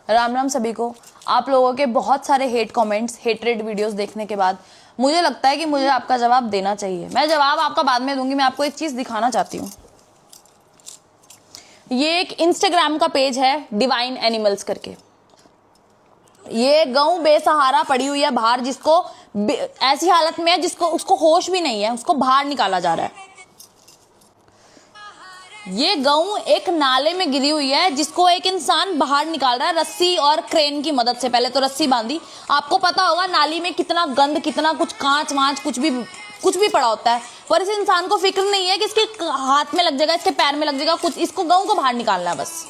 राम राम सभी को। आप लोगों के बहुत सारे हेट कमेंट्स, हेटरेड वीडियोस देखने के बाद मुझे लगता है कि मुझे आपका जवाब देना चाहिए। मैं जवाब आपका बाद में दूंगी, मैं आपको एक चीज दिखाना चाहती हूँ। ये एक इंस्टाग्राम का पेज है डिवाइन एनिमल्स करके। ये गऊ बेसहारा पड़ी हुई है बाहर, जिसको ऐसी हालत में है जिसको उसको होश भी नहीं है, उसको बाहर निकाला जा रहा है। ये गऊ एक नाले में गिरी हुई है जिसको एक इंसान बाहर निकाल रहा है रस्सी और क्रेन की मदद से। पहले तो रस्सी बांधी, आपको पता होगा नाली में कितना गंद, कितना कुछ कांच वांच कुछ भी पड़ा होता है, पर इस इंसान को फिक्र नहीं है कि इसके हाथ में लग जाएगा, इसके पैर में लग जाएगा कुछ, इसको गऊ को बाहर निकालना है बस।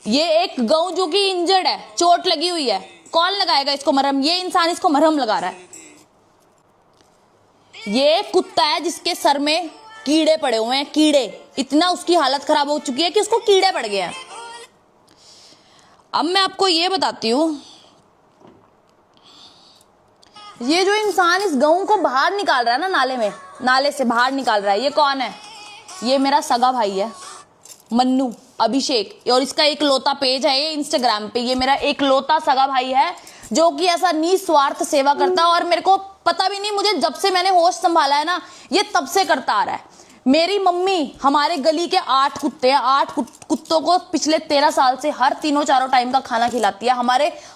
ये एक गऊ जो कि इंजर्ड है, चोट लगी हुई है, कौन लगाएगा इसको मरहम? ये इंसान इसको मरहम लगा रहा है। ये कुत्ता है जिसके सर में कीड़े पड़े हुए हैं, कीड़े, इतना उसकी हालत खराब हो चुकी है कि उसको कीड़े पड़ गए हैं। अब मैं आपको ये बताती हूं, ये जो इंसान इस गऊ को बाहर निकाल रहा है ना, नाले से बाहर निकाल रहा है, ये कौन है? ये मेरा सगा भाई है, मन्नू अभिषेक, और इसका एक लौता पेज है ये इंस्टाग्राम पे। ये मेरा एक लौता सगा भाई है जो कि ऐसा निस्वार्थ सेवा करता है, और मेरे को पता भी नहीं, मुझे जब से मैंने होश संभाला है ना, ये तब से करता आ रहा है। मेरी मम्मी हमारे गली के 8 कुत्ते हैं, 8 कुत्तों को पिछले 13 साल से हर तीनों चारों टाइम का खाना खिलाती है।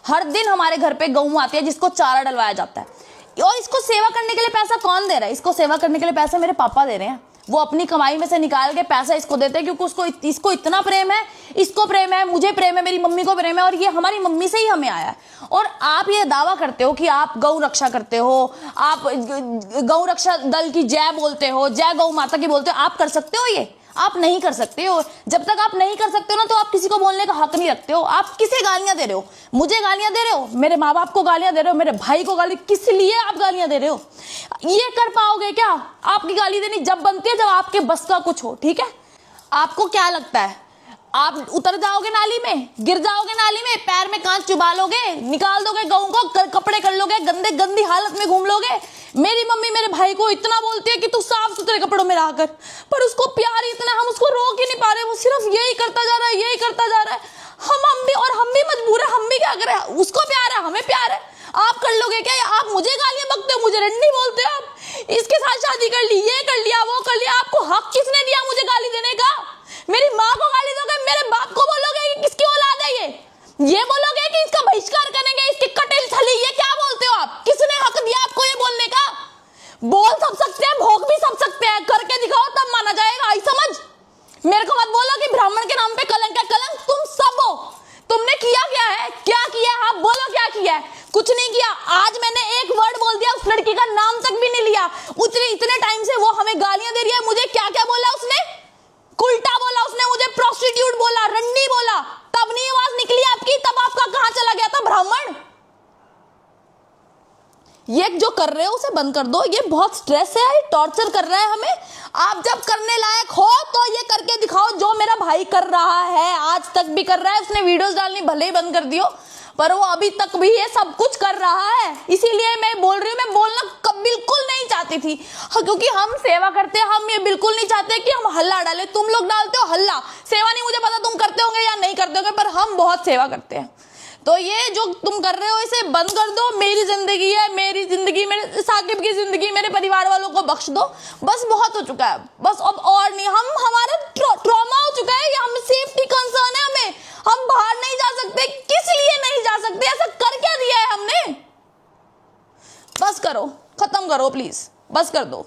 हर दिन हमारे घर पे गऊ आती है जिसको चारा डलवाया जाता है। और इसको सेवा करने के लिए पैसा कौन दे रहा है? इसको सेवा करने के लिए पैसा मेरे पापा दे रहे हैं। वो अपनी कमाई में से निकाल के पैसा इसको देते हैं क्योंकि इसको इतना प्रेम है, इसको प्रेम है, मुझे प्रेम है, मेरी मम्मी को प्रेम है, और ये हमारी मम्मी से ही हमें आया है। और आप ये दावा करते हो कि आप गौ रक्षा करते हो, आप गौ रक्षा दल की जय बोलते हो, जय गौ माता की बोलते हो, आप कर सकते हो? ये आप नहीं कर सकते हो। जब तक आप नहीं कर सकते हो ना, तो आप किसी को बोलने का हक नहीं रखते हो। आप किसे गालियां दे रहे हो? मुझे गालियां दे रहे हो, मेरे माँ बाप को गालियां दे रहे हो, मेरे भाई को गाली, किस लिए आप गालियां दे रहे हो? ये कर पाओगे क्या? आपकी गाली देनी जब बनती है जब आपके बस का कुछ हो, ठीक है? आपको क्या लगता है आप उतर जाओगे नाली में, गिर जाओगे नाली में, पैर में कांच चुबा लोगे, निकाल दोगे गऊ को, कपड़े कर लोगे, गंदी हालत में घूम लोगे? मेरी मम्मी मेरे भाई को इतना बोलती है कि तू साफ सुथरे कपड़ों में रहा कर, पर उसको प्यार इतना, हम उसको रोक ही नहीं पा रहे, वो सिर्फ यही करता जा रहा है, यही करता जा रहा है। हम भी मजबूर है, हम भी क्या करें? उसको प्यार है, हमें प्यार है, आप कर लोगे क्या? आप मुझे गालियां बकते हो, मुझे रंडी बोलते हो, आप इसके साथ शादी कर ली, ये कर लिया, वो कर लिया। आपको हक किसने दिया मुझे गाली देने का? मेरी माँ को गाली दोगे, मेरे बाप को बोलोगे कि किसकी औलाद है ये बोलोगे कि इसका बहिष्कार करेंगे, इसकी कटेल थली, ये क्या बोलते हो आप? किसने हक दिया आपको ये बोलने का? बोल सब सकते हैं, भोग भी सब सकते हैं, करके दिखाओ तब माना जाएगा। आई समझ? मेरे को मत बोलो कि ब्राह्मण के नाम पे कलंक है। कलंक तुम सब हो। तुमने किया क्या है? क्या किया है? आप बोलो क्या किया है? कुछ नहीं किया। आज मैंने एक वर्ड बोल दिया, उस लड़की का नाम तक भी नहीं लिया। इतने टाइम से वो हमें गालियां दे रही है, मुझे क्या क्या बोला उसने? उल्टा बोला उसने, मुझे प्रोस्टिट्यूट बोला, रंडी बोला, तब नहीं आवाज निकली आपकी? तब आपका कहां चला गया था ब्राह्मण? ये जो कर रहे हो उसे बंद कर दो, ये बहुत स्ट्रेस है, टॉर्चर कर रहा है हमें। आप जब करने लायक हो तो ये करके दिखाओ, जो मेरा भाई कर रहा है, आज तक भी कर रहा है। उसने वीडियोस डालनी भले ही बंद कर दियो, पर वो अभी तक भी ये सब कुछ कर रहा है। इसीलिए मैं बोल रही हूँ, मैं बोलना बिल्कुल नहीं चाहती थी, क्योंकि हम सेवा करते हैं, हम ये बिल्कुल नहीं चाहते कि हम हल्ला डालें। तुम लोग डालते हो हल्ला, सेवा नहीं मुझे पता तुम करते होंगे या नहीं करते होंगे, पर हम बहुत सेवा करते हैं। तो ये जो तुम कर रहे हो इसे बंद कर दो। मेरी जिंदगी है, मेरी जिंदगी, मेरे साकिब की जिंदगी, मेरे परिवार वालों को बख्श दो, बस बहुत हो चुका है, बस अब और नहीं। हमारा ट्रॉमा हो चुका है, हम सेफ्टी कंसर्न है हमें, हम बाहर नहीं जा सकते। किस लिए नहीं जा सकते? ऐसा कर क्या दिया है हमने? बस करो, खत्म करो प्लीज, बस कर दो।